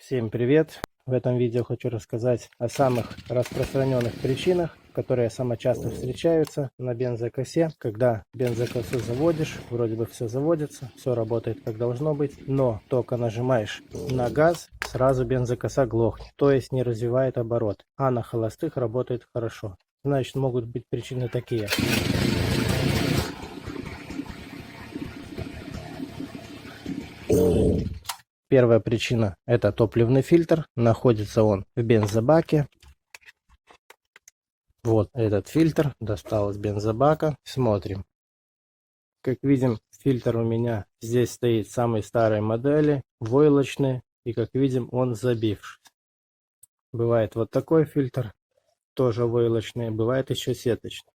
Всем привет! В этом видео хочу рассказать о самых распространенных причинах, которые самые часто встречаются на бензокосе. Когда бензокосу заводишь, вроде бы все заводится, все работает как должно быть, но только нажимаешь на газ, сразу бензокоса глохнет, то есть не развивает оборот, а на холостых работает хорошо. Значит, могут быть причины такие. Первая причина — это топливный фильтр. Находится он в бензобаке. Вот этот фильтр достал из бензобака. Смотрим. Как видим, фильтр у меня здесь стоит самой старой модели, войлочный. И как видим, он забивший. Бывает вот такой фильтр, тоже войлочный. Бывает еще сеточный.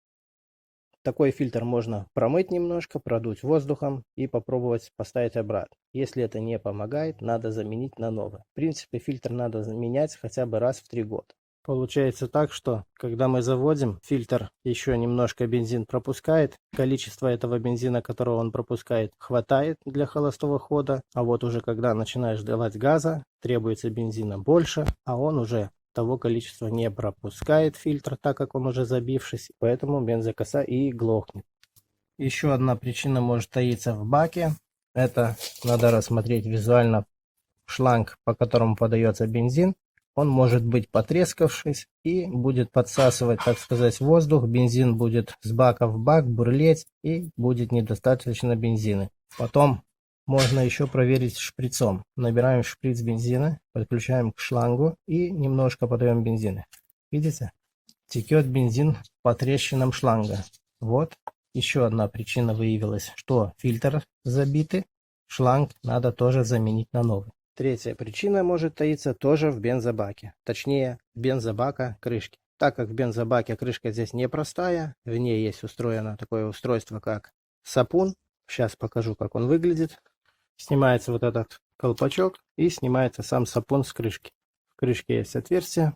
Такой фильтр можно промыть немножко, продуть воздухом и попробовать поставить обратно. Если это не помогает, надо заменить на новый. В принципе, фильтр надо менять хотя бы раз в 3 года. Получается так, что когда мы заводим, фильтр еще немножко бензин пропускает. Количество этого бензина, которого он пропускает, хватает для холостого хода. А вот уже когда начинаешь давать газа, требуется бензина больше, а он уже того количества не пропускает фильтр, так как он уже забившись, поэтому бензокоса и глохнет. Еще одна причина может таиться в баке. Это надо рассмотреть визуально шланг, по которому подается бензин. Он может быть потрескавшись и будет подсасывать, так сказать, воздух. Бензин будет с бака в бак бурлеть и будет недостаточно бензина. Потом можно еще проверить шприцом. Набираем шприц бензина, подключаем к шлангу и немножко подаем бензина. Видите? Текет бензин по трещинам шланга. Вот еще одна причина выявилась, что фильтр забитый. Шланг надо тоже заменить на новый. Третья причина может таиться тоже в бензобаке. Точнее, бензобака крышки. Так как в бензобаке крышка здесь непростая, в ней есть устроено такое устройство, как сапун. Сейчас покажу, как он выглядит. Снимается вот этот колпачок и снимается сам сапун с крышки. В крышке есть отверстие.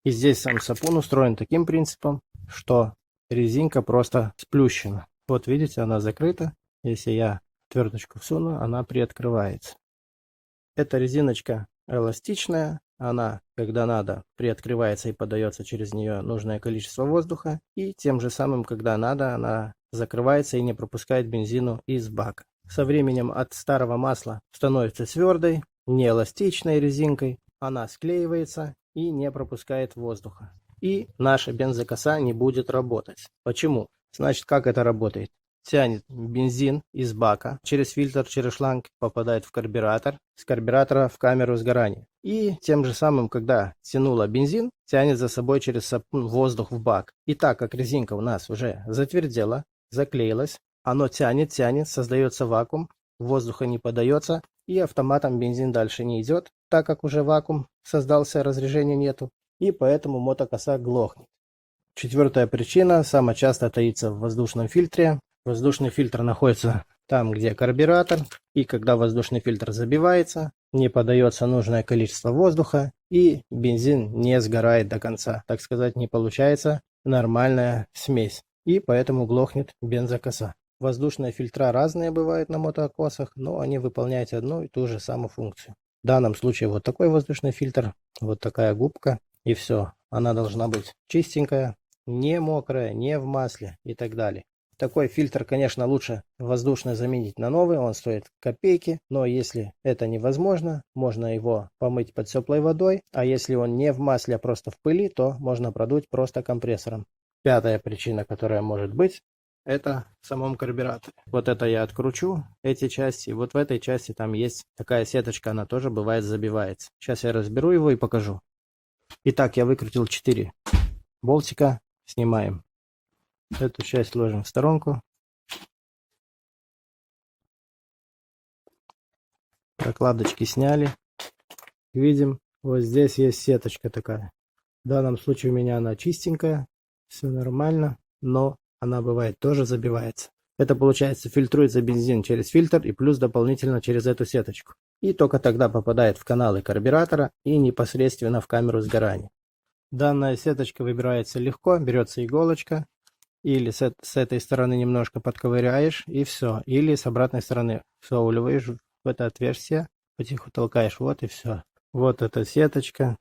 И здесь сам сапун устроен таким принципом, что резинка просто сплющена. Вот видите, она закрыта. Если я отверточку всуну, она приоткрывается. Эта резиночка эластичная. Она, когда надо, приоткрывается и подается через нее нужное количество воздуха. И тем же самым, когда надо, она закрывается и не пропускает бензину из бака. Со временем от старого масла становится твердой, неэластичной резинкой. Она склеивается и не пропускает воздуха. И наша бензокоса не будет работать. Почему? Значит, как это работает? Тянет бензин из бака через фильтр, через шланг, попадает в карбюратор, с карбюратора в камеру сгорания. И тем же самым, когда тянула бензин, тянет за собой через сапун воздух в бак. И так как резинка у нас уже затвердела, заклеилась, оно тянет, создается вакуум, воздуха не подается, и автоматом бензин дальше не идет, так как уже вакуум создался, разрежения нету, и поэтому мотокоса глохнет. Четвертая причина самая часто таится в воздушном фильтре. Воздушный фильтр находится там, где карбюратор, и когда воздушный фильтр забивается, не подается нужное количество воздуха, и бензин не сгорает до конца. Так сказать, не получается нормальная смесь, и поэтому глохнет бензокоса. Воздушные фильтра разные бывают на мотокосах, но они выполняют одну и ту же самую функцию. В данном случае вот такой воздушный фильтр, вот такая губка, и все. Она должна быть чистенькая, не мокрая, не в масле и так далее. Такой фильтр, конечно, лучше воздушно заменить на новый, он стоит копейки, но если это невозможно, можно его помыть под теплой водой, а если он не в масле, а просто в пыли, то можно продуть просто компрессором. Пятая причина, которая может быть, это в самом карбюраторе. Вот это я откручу, эти части, вот в этой части там есть такая сеточка, она тоже бывает забивается. Сейчас я разберу его и покажу. Итак, я выкрутил 4 болтика, снимаем. Эту часть ложим в сторонку. Прокладочки сняли. Видим, вот здесь есть сеточка такая. В данном случае у меня она чистенькая, все нормально, но она бывает тоже забивается. Это получается фильтруется бензин через фильтр и плюс дополнительно через эту сеточку. И только тогда попадает в каналы карбюратора и непосредственно в камеру сгорания. Данная сеточка выбирается легко, берется иголочка. Или с этой стороны немножко подковыряешь, и все. Или с обратной стороны всовываешь в это отверстие, потихоньку толкаешь, вот и все. Вот эта сеточка.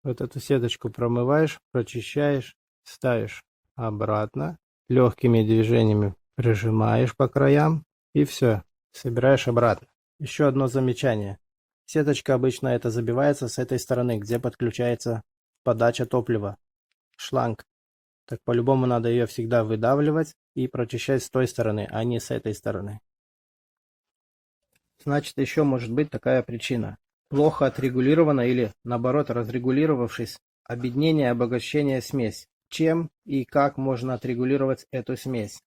Вот эту сеточку промываешь, прочищаешь, ставишь обратно. Легкими движениями прижимаешь по краям и все, собираешь обратно. Еще одно замечание. Сеточка обычно это забивается с этой стороны, где подключается подача топлива, шланг. Так по-любому надо ее всегда выдавливать и прочищать с той стороны, а не с этой стороны. Значит, еще может быть такая причина. Плохо отрегулирована или, наоборот, разрегулировавшись, обеднение и обогащение смесь. Чем и как можно отрегулировать эту смесь?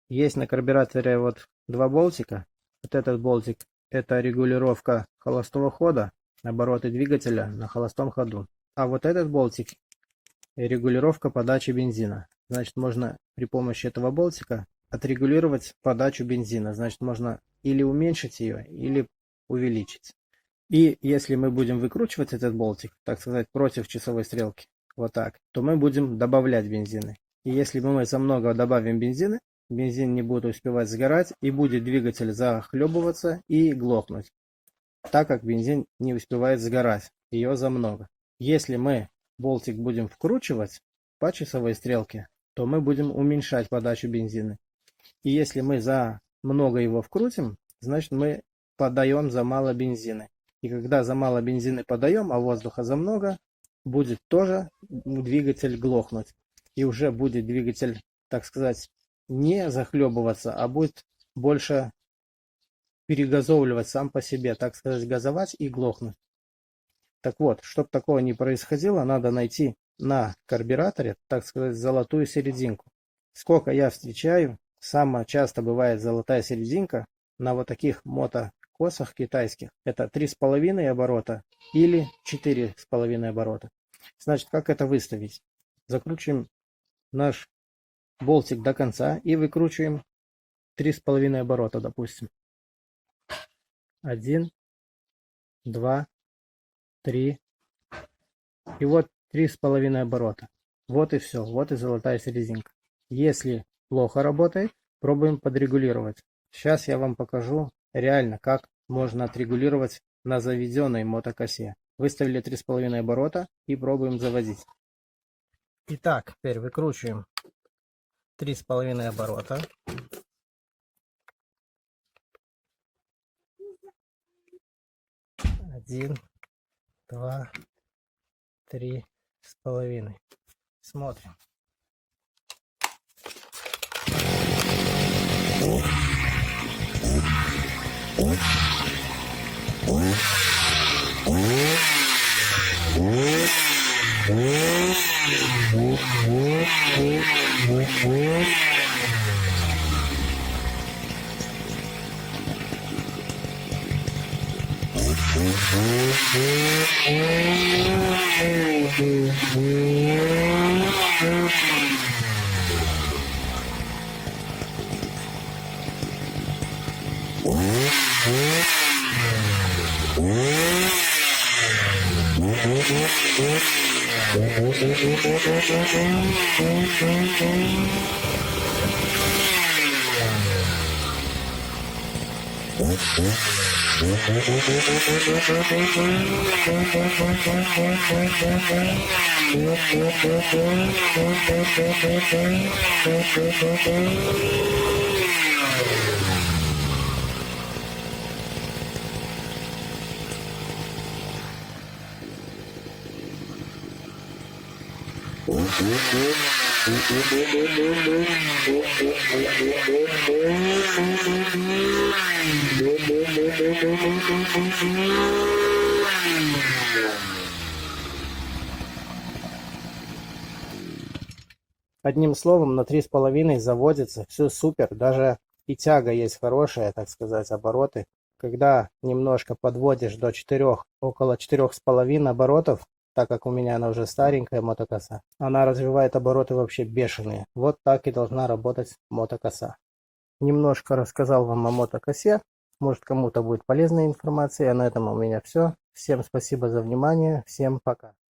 Есть на карбюраторе вот два болтика. Вот этот болтик – это регулировка холостого хода, обороты двигателя на холостом ходу. А вот этот болтик – регулировка подачи бензина. Значит, можно при помощи этого болтика отрегулировать подачу бензина. Значит, можно или уменьшить ее, или увеличить. И если мы будем выкручивать этот болтик, так сказать, против часовой стрелки, вот так, то мы будем добавлять бензины. И если мы за много добавим бензина, бензин не будет успевать сгорать, и будет двигатель захлебываться и глохнуть, так как бензин не успевает сгорать, ее за много. Если мы болтик будем вкручивать по часовой стрелке, то мы будем уменьшать подачу бензина. И если мы за много его вкрутим, значит мы подаем за мало бензина. И когда за мало бензина подаем, а воздуха за много, будет тоже двигатель глохнуть. И уже будет двигатель, так сказать, не захлебываться, а будет больше перегазовывать сам по себе, так сказать, газовать и глохнуть. Так вот, чтобы такого не происходило, надо найти на карбюраторе, так сказать, золотую серединку. Сколько я встречаю, самое часто бывает золотая серединка на вот таких мотокосах китайских. Это 3,5 оборота или 4,5 оборота. Значит, как это выставить? Закручиваем наш болтик до конца и выкручиваем 3,5 оборота, допустим. 1, 2, 3. И вот 3,5 оборота. Вот и все. Вот и золотая серединка. Если плохо работает, пробуем подрегулировать. Сейчас я вам покажу реально, как можно отрегулировать на заведенной мотокосе. Выставили 3,5 оборота и пробуем заводить. Итак, теперь выкручиваем 3,5 оборота. Один, 2, 3,5. Смотрим. Одним словом, на 3,5 заводится, все супер, даже и тяга есть хорошая, так сказать, обороты. Когда немножко подводишь до 4, около 4,5 оборотов, так как у меня она уже старенькая мотокоса, она развивает обороты вообще бешеные. Вот так и должна работать мотокоса. Немножко рассказал вам о мотокосе, может кому-то будет полезная информация, а на этом у меня все. Всем спасибо за внимание, всем пока.